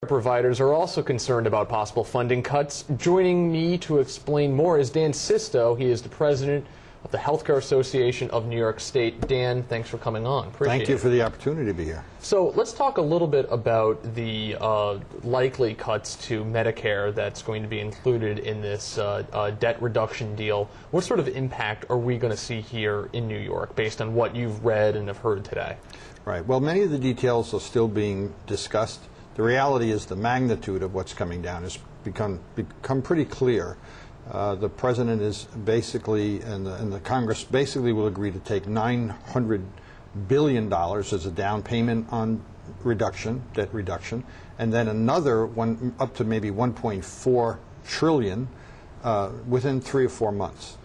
Providers are also concerned about possible funding cuts. Joining me to explain more is Dan Sisto. He is the president of the Healthcare Association of New York State. Dan, thanks for coming on. Appreciate Thank you it. for the opportunity to be here. So let's talk a little bit about the likely cuts to Medicare that's going to be included in this debt reduction deal. What sort of impact are we going to see here in New York based on what you've read and have heard today? Right. Well, many of the details are still being discussed. The reality is the magnitude of what's coming down has become pretty clear. The president is basically, and the Congress basically will agree to take $900 billion as a down payment on debt reduction, and then another one up to maybe $1.4 trillion within 3 or 4 months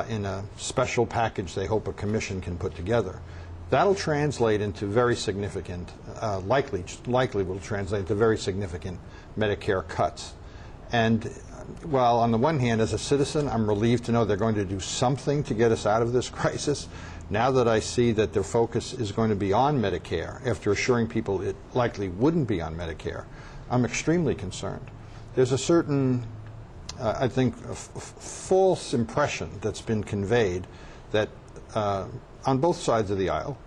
in a special package they hope a commission can put together. That'll translate into very significant, likely will translate into very significant Medicare cuts. And while on the one hand, as a citizen, I'm relieved to know they're going to do something to get us out of this crisis, now that I see that their focus is going to be on Medicare, after assuring people it likely wouldn't be on Medicare, I'm extremely concerned. There's a certain, I think, false impression that's been conveyed that on both sides of the aisle,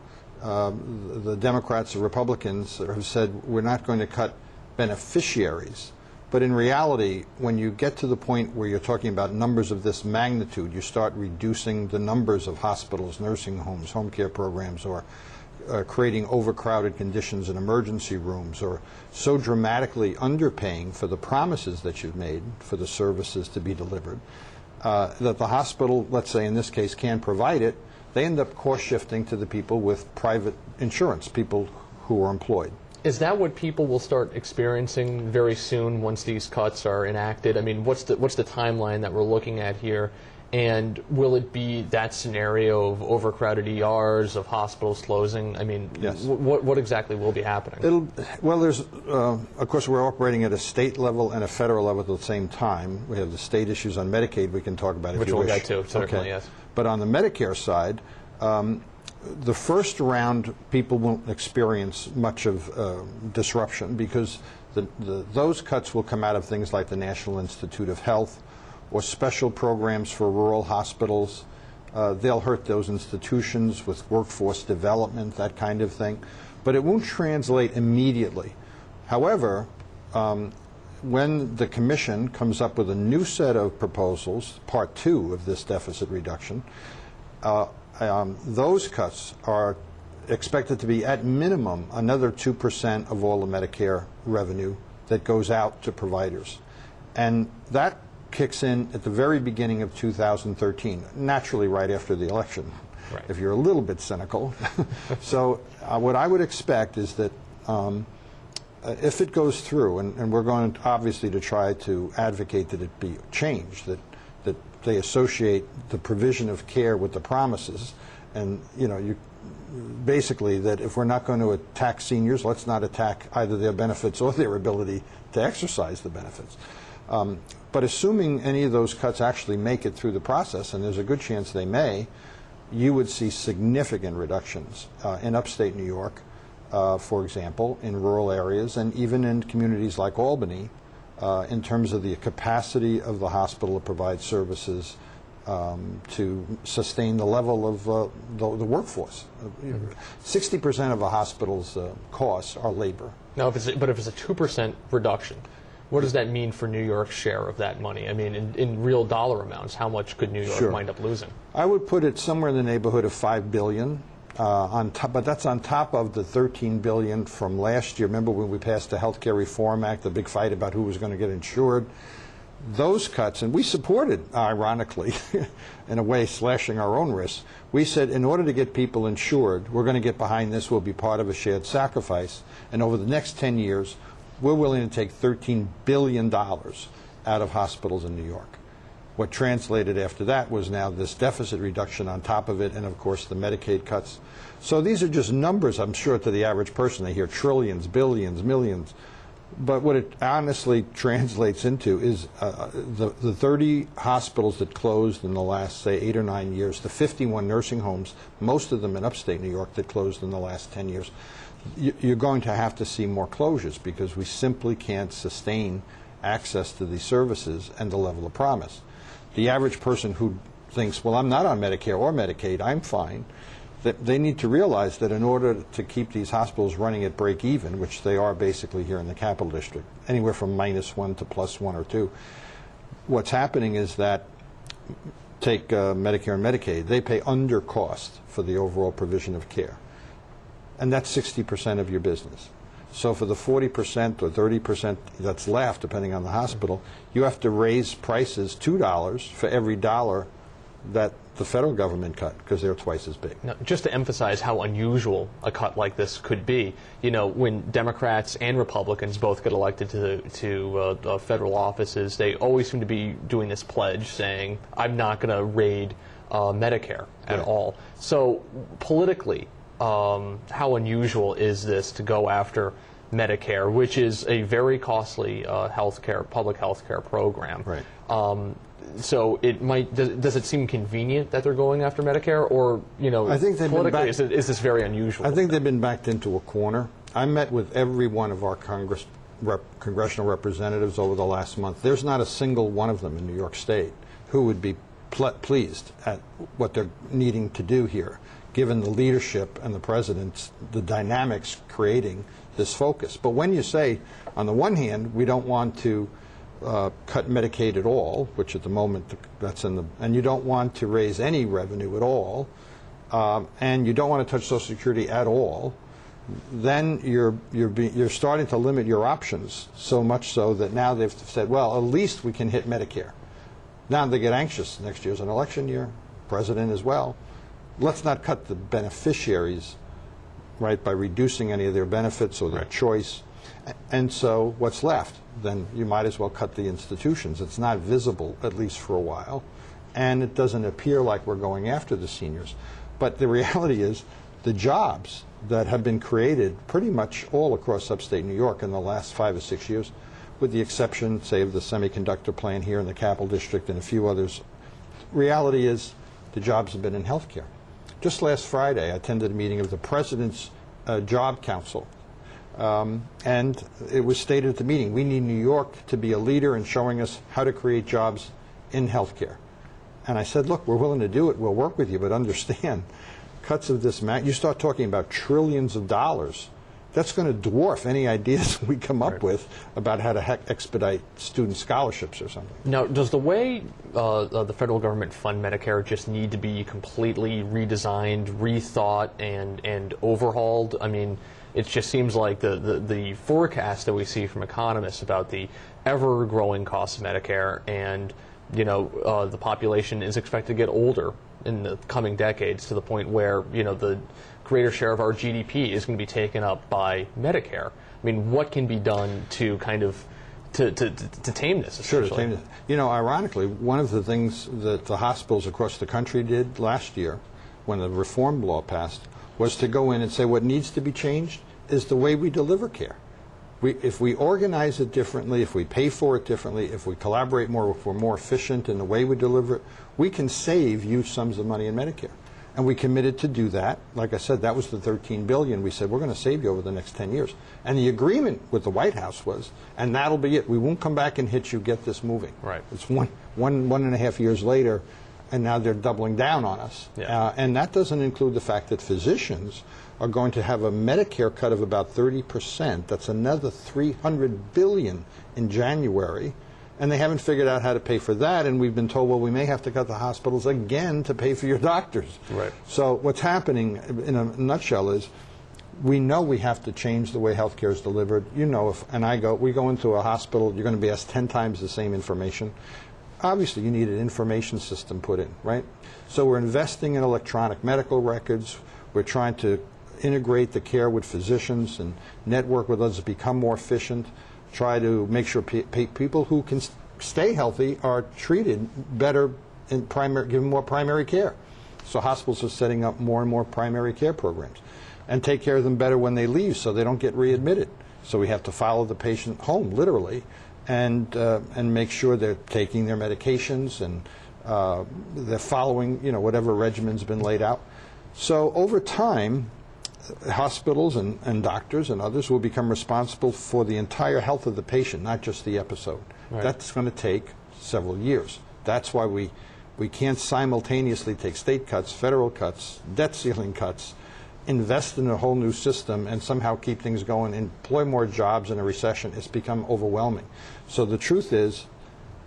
the Democrats and Republicans have said we're not going to cut beneficiaries. But in reality, when you get to the point where you're talking about numbers of this magnitude, you start reducing the numbers of hospitals, nursing homes, home care programs, or creating overcrowded conditions in emergency rooms, or so dramatically underpaying for the promises that you've made for the services to be delivered, that the hospital, let's say in this case, can't provide it. They end up cost shifting to the people with private insurance, people who are employed. Is that what people will start experiencing very soon once these cuts are enacted? I mean, what's the timeline that we're looking at here? And will it be that scenario of overcrowded ERs, of hospitals closing? I mean, yes. What exactly will be happening? Well, there's, of course, we're operating at a state level and a federal level at the same time. We have the state issues on Medicaid we can talk about if you wish. Which we'll get to, certainly, okay. Yes. But on the Medicare side, the first round, people won't experience much of disruption because those cuts will come out of things like the National Institute of Health or special programs for rural hospitals. They'll hurt those institutions with workforce development, that kind of thing. But it won't translate immediately. However, when the Commission comes up with a new set of proposals, Part 2 of this deficit reduction, those cuts are expected to be at minimum another 2% of all the Medicare revenue that goes out to providers. And that kicks in at the very beginning of 2013, naturally right after the election, right, if you're a little bit cynical. So what I would expect is that if it goes through, and we're going to, obviously to try to advocate that it be changed, that they associate the provision of care with the promises, and basically that if we're not going to attack seniors, let's not attack either their benefits or their ability to exercise the benefits. But assuming any of those cuts actually make it through the process, and there's a good chance they may, you would see significant reductions in upstate New York, for example, in rural areas, and even in communities like Albany, in terms of the capacity of the hospital to provide services to sustain the level of the workforce. 60% of a hospital's costs are labor. Now, if it's a 2% reduction, what does that mean for New York's share of that money? I mean, in real dollar amounts, how much could New York wind up losing? I would put it somewhere in the neighborhood of $5 billion. But that's on top of the $13 billion from last year. Remember when we passed the Health Care Reform Act, the big fight about who was going to get insured? Those cuts, and we supported, ironically, in a way, slashing our own risks. We said in order to get people insured, we're going to get behind this, we'll be part of a shared sacrifice, and over the next 10 years, we're willing to take $13 billion out of hospitals in New York. What translated after that was now this deficit reduction on top of it, and of course the Medicaid cuts. So these are just numbers, I'm sure, to the average person. They hear trillions, billions, millions. But what it honestly translates into is the 30 hospitals that closed in the last, say, 8 or 9 years, the 51 nursing homes, most of them in upstate New York, that closed in the last 10 years. you're going to have to see more closures because we simply can't sustain access to these services and the level of promise. The average person who thinks, well, I'm not on Medicare or Medicaid, I'm fine, that they need to realize that in order to keep these hospitals running at break even, which they are basically here in the Capital District, anywhere from -1 to +1 or 2, what's happening is that, take Medicare and Medicaid, they pay under cost for the overall provision of care. And that's 60% of your business. So for the 40% or 30% that's left, depending on the hospital, you have to raise prices $2 for every dollar that the federal government cut, because they're twice as big. Now, just to emphasize how unusual a cut like this could be, you know, when Democrats and Republicans both get elected to federal offices, they always seem to be doing this pledge saying, I'm not going to raid Medicare at all. So politically, how unusual is this to go after Medicare, which is a very costly public health care program? Right. So it might. Does it seem convenient that they're going after Medicare, or I think politically is this very unusual? I think they've been backed into a corner. I met with every one of our congressional representatives over the last month. There's not a single one of them in New York State who would be pleased at what they're needing to do here, given the leadership and the president's, the dynamics creating this focus. But when you say, on the one hand, we don't want to cut Medicaid at all, which at the moment that's in the, and you don't want to raise any revenue at all, and you don't want to touch Social Security at all, then you're starting to limit your options, so much so that now they've said, well, at least we can hit Medicare. Now they get anxious. Next year's an election year, president as well. Let's not cut the beneficiaries, right, by reducing any of their benefits or their choice. And so what's left? Then you might as well cut the institutions. It's not visible, at least for a while, and it doesn't appear like we're going after the seniors. But the reality is the jobs that have been created pretty much all across upstate New York in the last 5 or 6 years, with the exception, say, of the semiconductor plant here in the Capital District and a few others, reality is the jobs have been in healthcare. Just last Friday, I attended a meeting of the President's Job Council. And it was stated at the meeting, we need New York to be a leader in showing us how to create jobs in healthcare. And I said, look, we're willing to do it, we'll work with you, but understand, cuts of this you start talking about trillions of dollars, that's going to dwarf any ideas we come up with about how to expedite student scholarships or something. Now, does the way the federal government fund Medicare just need to be completely redesigned, rethought, and overhauled? I mean, it just seems like the forecast that we see from economists about the ever-growing cost of Medicare, and the population is expected to get older in the coming decades to the point where the greater share of our GDP is going to be taken up by Medicare. I mean, what can be done to kind of to tame this? Sure, to tame this. Ironically, one of the things that the hospitals across the country did last year, when the reform law passed, was to go in and say what needs to be changed is the way we deliver care. If we organize it differently, if we pay for it differently, if we collaborate more, if we're more efficient in the way we deliver it, we can save huge sums of money in Medicare. And we committed to do that. Like I said, that was the $13 billion. We said, we're going to save you over the next 10 years. And the agreement with the White House was, and that'll be it. We won't come back and hit you, get this moving. Right. It's one and a half years later, and now they're doubling down on us. Yeah. And that doesn't include the fact that physicians are going to have a Medicare cut of about 30%. That's another $300 billion in January. And they haven't figured out how to pay for that, and we've been told, well, we may have to cut the hospitals again to pay for your doctors. Right. So what's happening, in a nutshell, is we know we have to change the way health care is delivered. We go into a hospital, you're going to be asked 10 times the same information. Obviously, you need an information system put in, right? So we're investing in electronic medical records. We're trying to integrate the care with physicians and network with others to become more efficient. Try to make sure people who can stay healthy are treated better, given more primary care. So hospitals are setting up more and more primary care programs, and take care of them better when they leave so they don't get readmitted. So we have to follow the patient home, literally, and make sure they're taking their medications and they're following whatever regimen's been laid out. So over time, hospitals and doctors and others will become responsible for the entire health of the patient, not just the episode. Right. That's going to take several years. That's why we can't simultaneously take state cuts, federal cuts, debt ceiling cuts, invest in a whole new system, and somehow keep things going, employ more jobs in a recession. It's become overwhelming. So the truth is,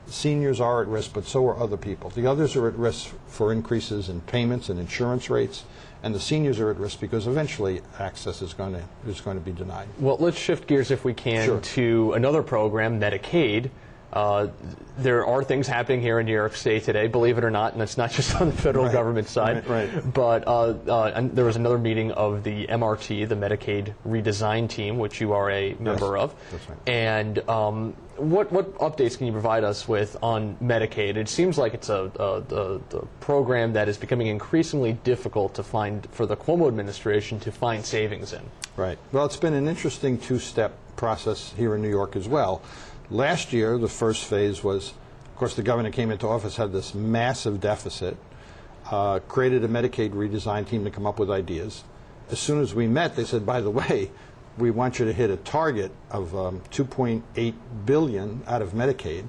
seniors are at risk, but so are other people. The others are at risk for increases in payments and insurance rates, and the seniors are at risk because eventually access is going to be denied. Well, let's shift gears, if we can, Sure. to another program, Medicaid. There are things happening here in New York State today, believe it or not, and it's not just on the federal government side. Right. But and there was another meeting of the MRT, the Medicaid redesign team, which you are a member of. That's right. And what updates can you provide us with on Medicaid? It seems like it's a program that is becoming increasingly difficult to find for the Cuomo administration to find savings in. Right. Well, it's been an interesting two-step process here in New York as well. Last year, the first phase was, of course, the governor came into office, had this massive deficit, created a Medicaid redesign team to come up with ideas. As soon as we met, they said, by the way, we want you to hit a target of $2.8 billion out of Medicaid,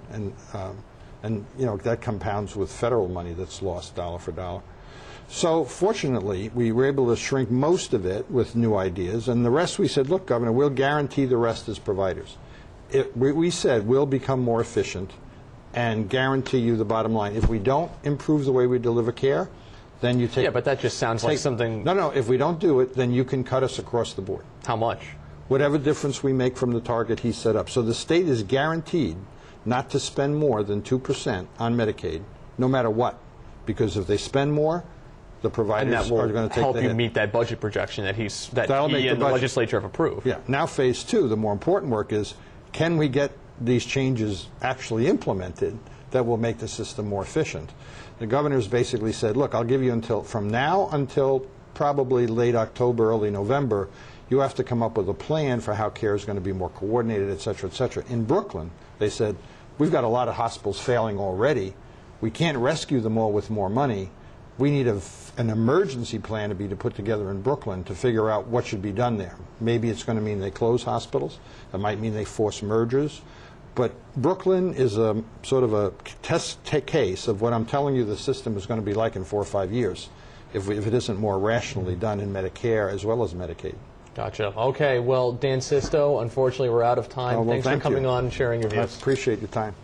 and you know that compounds with federal money that's lost dollar for dollar. So fortunately, we were able to shrink most of it with new ideas, and the rest we said, look, Governor, we'll guarantee the rest as providers. We said we'll become more efficient and guarantee you the bottom line. If we don't improve the way we deliver care, then you take... Yeah, but that just sounds like something... No, if we don't do it, then you can cut us across the board. How much? Whatever difference we make from the target he set up. So the state is guaranteed not to spend more than 2% on Medicaid, no matter what. Because if they spend more, the providers and that will are going to take help the you hit. meet that budget projection that he and the legislature have approved. Yeah. Now phase two, the more important work is, can we get these changes actually implemented that will make the system more efficient? The governor's basically said, look, I'll give you from now until probably late October, early November, you have to come up with a plan for how care is going to be more coordinated, et cetera, et cetera. In Brooklyn, they said, we've got a lot of hospitals failing already. We can't rescue them all with more money. We need an emergency plan to be put together in Brooklyn to figure out what should be done there. Maybe it's going to mean they close hospitals. It might mean they force mergers. But Brooklyn is a sort of a test case of what I'm telling you the system is going to be like in 4 or 5 years if it isn't more rationally done in Medicare as well as Medicaid. Gotcha. Okay, well, Dan Sisto, unfortunately we're out of time. Well, Thanks for thank coming you. on and sharing your I views. appreciate your time.